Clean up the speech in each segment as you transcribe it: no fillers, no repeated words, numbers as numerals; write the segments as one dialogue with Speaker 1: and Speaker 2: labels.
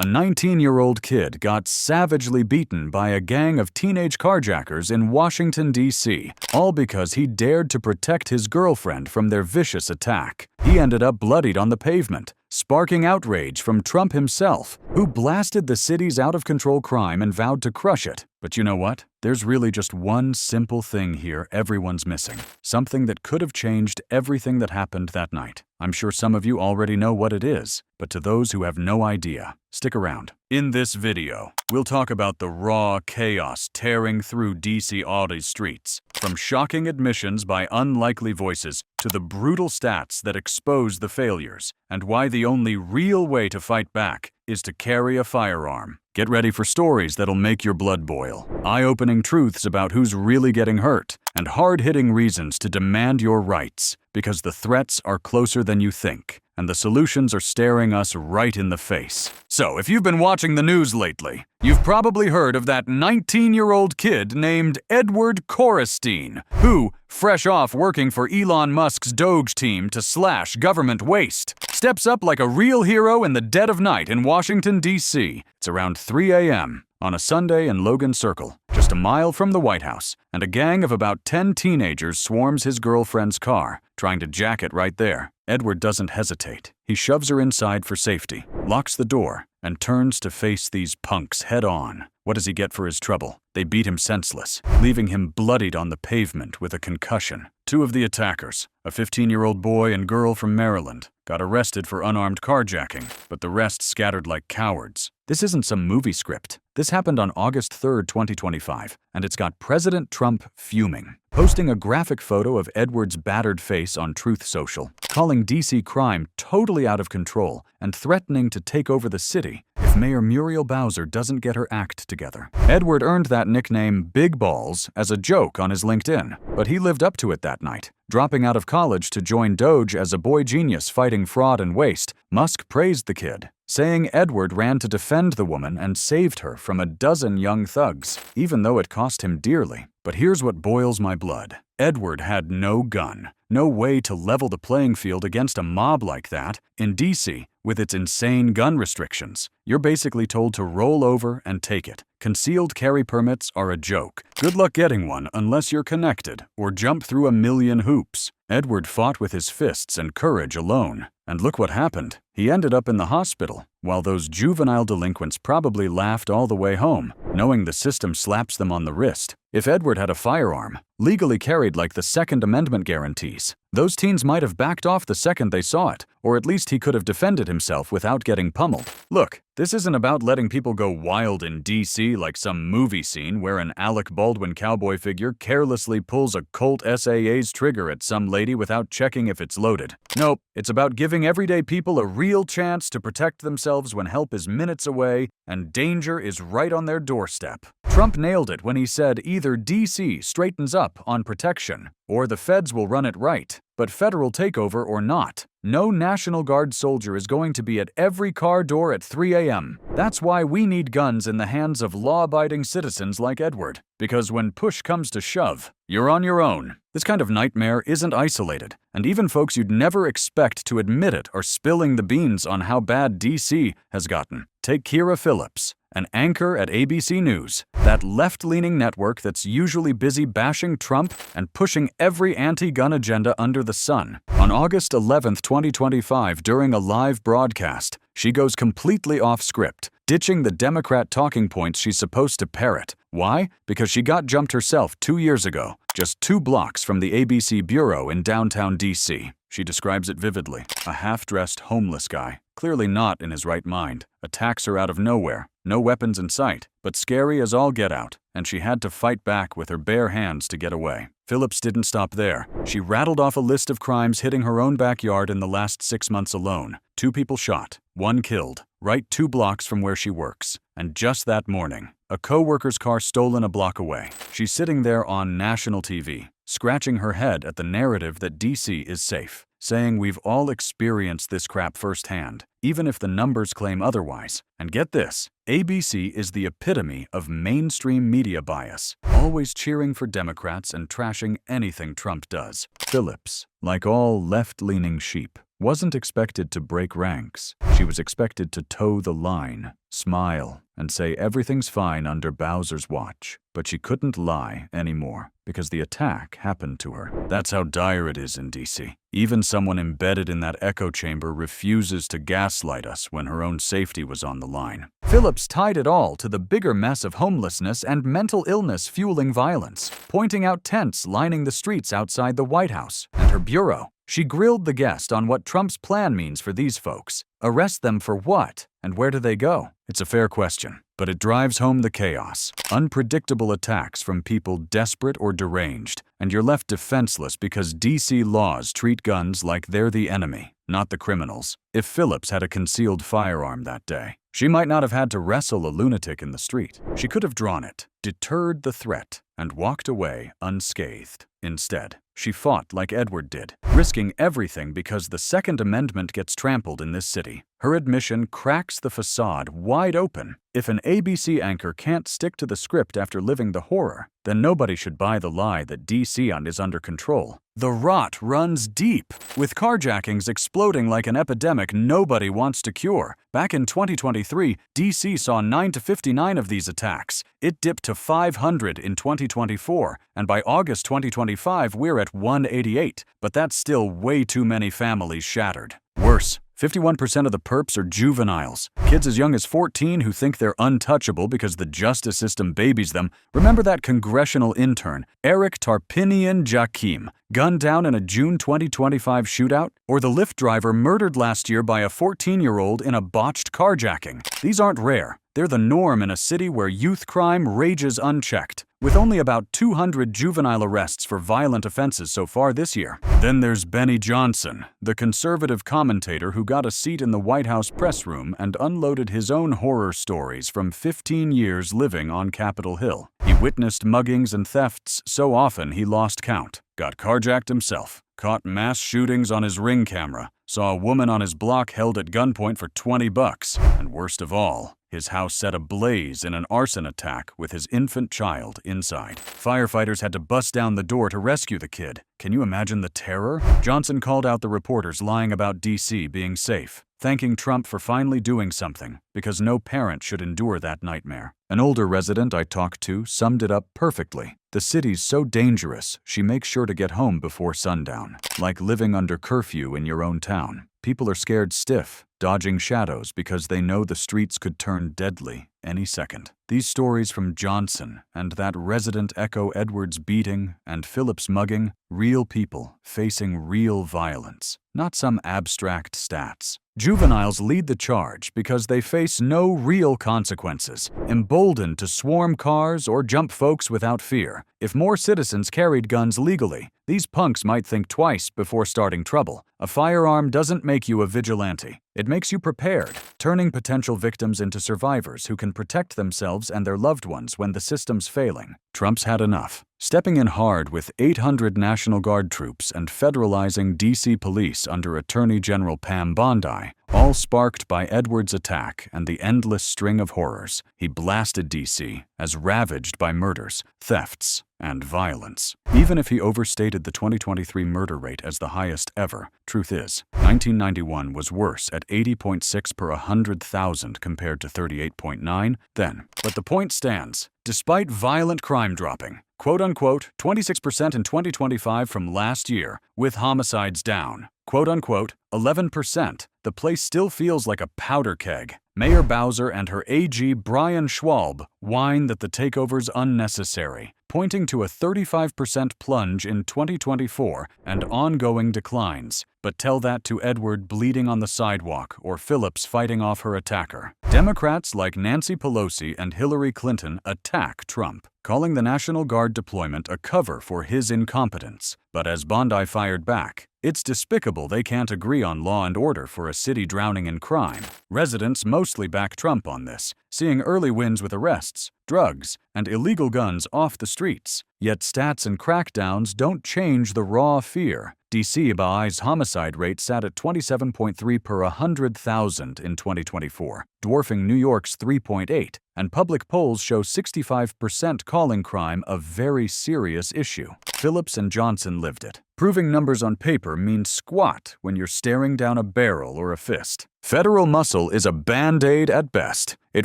Speaker 1: A 19-year-old kid got savagely beaten by a gang of teenage carjackers in Washington, D.C., all because he dared to protect his girlfriend from their vicious attack. He ended up bloodied on the pavement, sparking outrage from Trump himself, who blasted the city's out-of-control crime and vowed to crush it. But you know what? There's really just one simple thing here everyone's missing. Something that could have changed everything that happened that night. I'm sure some of you already know what it is, but to those who have no idea, stick around. In this video, we'll talk about the raw chaos tearing through D.C. Audie's streets, from shocking admissions by unlikely voices to the brutal stats that expose the failures, and why the only real way to fight back is to carry a firearm. Get ready for stories that'll make your blood boil, eye-opening truths about who's really getting hurt, and hard-hitting reasons to demand your rights, because the threats are closer than you think, and the solutions are staring us right in the face. So, if you've been watching the news lately, you've probably heard of that 19-year-old kid named Edward Coristine, who, fresh off working for Elon Musk's Doge team to slash government waste, steps up like a real hero in the dead of night in Washington, D.C. It's around 3 a.m. on a Sunday in Logan Circle, just a mile from the White House, and a gang of about 10 teenagers swarms his girlfriend's car, trying to jack it right there. Edward doesn't hesitate. He shoves her inside for safety, locks the door, and turns to face these punks head-on. What does he get for his trouble? They beat him senseless, leaving him bloodied on the pavement with a concussion. Two of the attackers, a 15-year-old boy and girl from Maryland, got arrested for unarmed carjacking, but the rest scattered like cowards. This isn't some movie script. This happened on August 3, 2025, and it's got President Trump fuming, posting a graphic photo of Edward's battered face on Truth Social, calling D.C. crime totally out of control and threatening to take over the city if Mayor Muriel Bowser doesn't get her act together. Edward earned that nickname Big Balls as a joke on his LinkedIn, but he lived up to it that night. Dropping out of college to join Doge as a boy genius fighting fraud and waste, Musk praised the kid, saying Edward ran to defend the woman and saved her from a dozen young thugs, even though it cost him dearly. But here's what boils my blood. Edward had no gun, no way to level the playing field against a mob like that. In D.C., with its insane gun restrictions, you're basically told to roll over and take it. Concealed carry permits are a joke. Good luck getting one unless you're connected or jump through a million hoops. Edward fought with his fists and courage alone. And look what happened. He ended up in the hospital, while those juvenile delinquents probably laughed all the way home, knowing the system slaps them on the wrist. If Edward had a firearm, legally carried like the Second Amendment guarantees, those teens might have backed off the second they saw it, or at least he could have defended himself without getting pummeled. Look, this isn't about letting people go wild in D.C. like some movie scene where an Alec Baldwin cowboy figure carelessly pulls a Colt SAA's trigger at some lady without checking if it's loaded. Nope, it's about giving everyday people a real chance to protect themselves when help is minutes away and danger is right on their doorstep. Trump nailed it when he said either D.C. straightens up on protection or the feds will run it right. But federal takeover or not, no National Guard soldier is going to be at every car door at 3 a.m. That's why we need guns in the hands of law-abiding citizens like Edward. Because when push comes to shove, you're on your own. This kind of nightmare isn't isolated, and even folks you'd never expect to admit it are spilling the beans on how bad D.C. has gotten. Take Kyra Phillips, an anchor at ABC News, that left-leaning network that's usually busy bashing Trump and pushing every anti-gun agenda under the sun. On August 11, 2025, during a live broadcast, she goes completely off script, ditching the Democrat talking points she's supposed to parrot. Why? Because she got jumped herself 2 years ago, just 2 blocks from the ABC bureau in downtown D.C. She describes it vividly. A half-dressed homeless guy, clearly not in his right mind, attacks her out of nowhere. No weapons in sight, but scary as all get out, and she had to fight back with her bare hands to get away. Phillips didn't stop there. She rattled off a list of crimes hitting her own backyard in the last 6 months alone. 2 people shot, 1 killed, right 2 blocks from where she works. And just that morning, a co-worker's car stolen a block away. She's sitting there on national TV, scratching her head at the narrative that D.C. is safe, saying we've all experienced this crap firsthand, even if the numbers claim otherwise. And get this, ABC is the epitome of mainstream media bias, always cheering for Democrats and trashing anything Trump does. Phillips, like all left-leaning sheep, wasn't expected to break ranks. She was expected to toe the line, smile, and say everything's fine under Bowser's watch. But she couldn't lie anymore because the attack happened to her. That's how dire it is in D.C. Even someone embedded in that echo chamber refuses to gaslight us when her own safety was on the line. Phillips tied it all to the bigger mess of homelessness and mental illness fueling violence, pointing out tents lining the streets outside the White House and her bureau. She grilled the guest on what Trump's plan means for these folks. Arrest them for what? And where do they go? It's a fair question, but it drives home the chaos. Unpredictable attacks from people desperate or deranged, and you're left defenseless because D.C. laws treat guns like they're the enemy, not the criminals. If Phillips had a concealed firearm that day, she might not have had to wrestle a lunatic in the street. She could have drawn it, deterred the threat, and walked away unscathed. Instead, she fought like Edward did, risking everything because the Second Amendment gets trampled in this city. Her admission cracks the facade wide open. If an ABC anchor can't stick to the script after living the horror, then nobody should buy the lie that D.C. is under control. The rot runs deep, with carjackings exploding like an epidemic nobody wants to cure. Back in 2023, D.C. saw 9 to 59 of these attacks. It dipped to 500 in 2024, and by August 2025, we're at 188. But that's still way too many families shattered. Worse, 51% of the perps are juveniles, kids as young as 14 who think they're untouchable because the justice system babies them. Remember that congressional intern, Eric Tarpinian Jakim, gunned down in a June 2025 shootout? Or the Lyft driver murdered last year by a 14-year-old in a botched carjacking? These aren't rare. They're the norm in a city where youth crime rages unchecked, with only about 200 juvenile arrests for violent offenses so far this year. Then there's Benny Johnson, the conservative commentator who got a seat in the White House press room and unloaded his own horror stories from 15 years living on Capitol Hill. He witnessed muggings and thefts so often he lost count, got carjacked himself, caught mass shootings on his Ring camera, saw a woman on his block held at gunpoint for $20, and worst of all, his house set ablaze in an arson attack with his infant child inside. Firefighters had to bust down the door to rescue the kid. Can you imagine the terror? Johnson called out the reporters lying about D.C. being safe, thanking Trump for finally doing something, because no parent should endure that nightmare. An older resident I talked to summed it up perfectly. The city's so dangerous, she makes sure to get home before sundown. Like living under curfew in your own town. People are scared stiff, dodging shadows because they know the streets could turn deadly any second. These stories from Johnson and that resident echo Edwards beating and Phillips mugging, real people facing real violence, not some abstract stats. Juveniles lead the charge because they face no real consequences, emboldened to swarm cars or jump folks without fear. If more citizens carried guns legally, these punks might think twice before starting trouble. A firearm doesn't make you a vigilante. It makes you prepared, turning potential victims into survivors who can protect themselves and their loved ones when the system's failing. Trump's had enough, stepping in hard with 800 National Guard troops and federalizing D.C. police under Attorney General Pam Bondi, all sparked by Edwards' attack and the endless string of horrors. He blasted D.C. as ravaged by murders, thefts, and violence. Even if he overstated the 2023 murder rate as the highest ever, truth is, 1991 was worse at 80.6 per 100,000 compared to 38.9 then. But the point stands. Despite violent crime dropping, quote-unquote, 26% in 2025 from last year, with homicides down, quote-unquote, 11%, the place still feels like a powder keg. Mayor Bowser and her AG Brian Schwalb whine that the takeover's unnecessary, pointing to a 35% plunge in 2024 and ongoing declines. But tell that to Edward bleeding on the sidewalk or Phillips fighting off her attacker. Democrats like Nancy Pelosi and Hillary Clinton attack Trump, calling the National Guard deployment a cover for his incompetence. But as Bondi fired back, it's despicable they can't agree on law and order for a city drowning in crime. Residents mostly back Trump on this, seeing early wins with arrests, drugs, and illegal guns off the streets. Yet stats and crackdowns don't change the raw fear. D.C. BAI's homicide rate sat at 27.3 per 100,000 in 2024, dwarfing New York's 3.8, and public polls show 65% calling crime a very serious issue. Phillips and Johnson lived it, Proving numbers on paper means squat when you're staring down a barrel or a fist. Federal muscle is a band-aid at best. It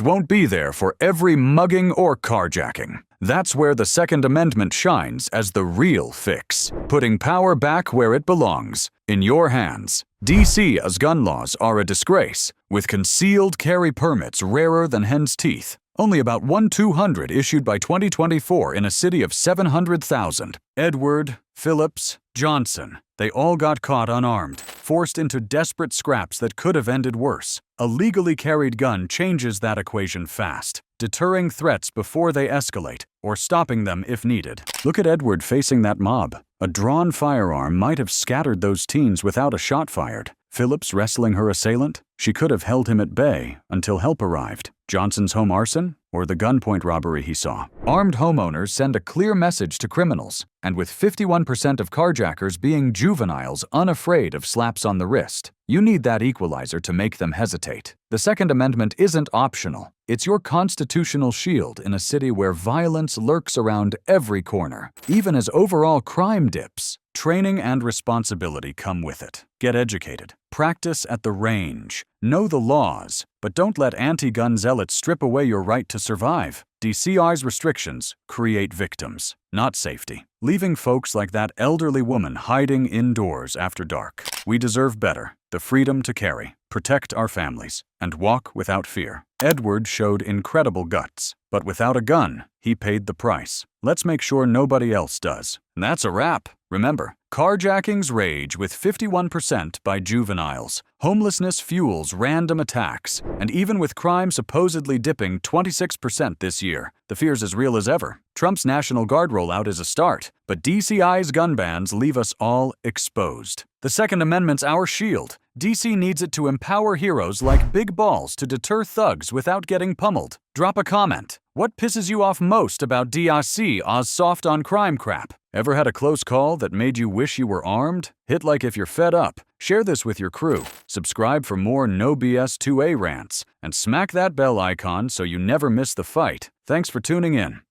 Speaker 1: won't be there for every mugging or carjacking. That's where the Second Amendment shines as the real fix, putting power back where it belongs, in your hands. D.C.'s gun laws are a disgrace, with concealed carry permits rarer than hen's teeth. Only about 1/200 issued by 2024 in a city of 700,000. Edward, Phillips, Johnson, they all got caught unarmed, forced into desperate scraps that could have ended worse. A legally carried gun changes that equation fast, deterring threats before they escalate, or stopping them if needed. Look at Edward facing that mob. A drawn firearm might have scattered those teens without a shot fired. Phillips wrestling her assailant? She could have held him at bay until help arrived. Johnson's home arson? Or the gunpoint robbery he saw? Armed homeowners send a clear message to criminals, and with 51% of carjackers being juveniles unafraid of slaps on the wrist, you need that equalizer to make them hesitate. The Second Amendment isn't optional. It's your constitutional shield in a city where violence lurks around every corner, even as overall crime dips. Training and responsibility come with it. Get educated. Practice at the range. Know the laws, but don't let anti-gun zealots strip away your right to survive. DCI's restrictions create victims, not safety, leaving folks like that elderly woman hiding indoors after dark. We deserve better. The freedom to carry, protect our families, and walk without fear. Edward showed incredible guts, but without a gun, he paid the price. Let's make sure nobody else does. And that's a wrap. Remember, carjackings rage with 51% by juveniles. Homelessness fuels random attacks. And even with crime supposedly dipping 26% this year, the fear's as real as ever. Trump's National Guard rollout is a start, but DCI's gun bans leave us all exposed. The Second Amendment's our shield. DC needs it to empower heroes like Big Balls to deter thugs without getting pummeled. Drop a comment. What pisses you off most about DRC's soft on crime crap? Ever had a close call that made you wish you were armed? Hit like if you're fed up. Share this with your crew. Subscribe for more No BS 2A rants. And smack that bell icon so you never miss the fight. Thanks for tuning in.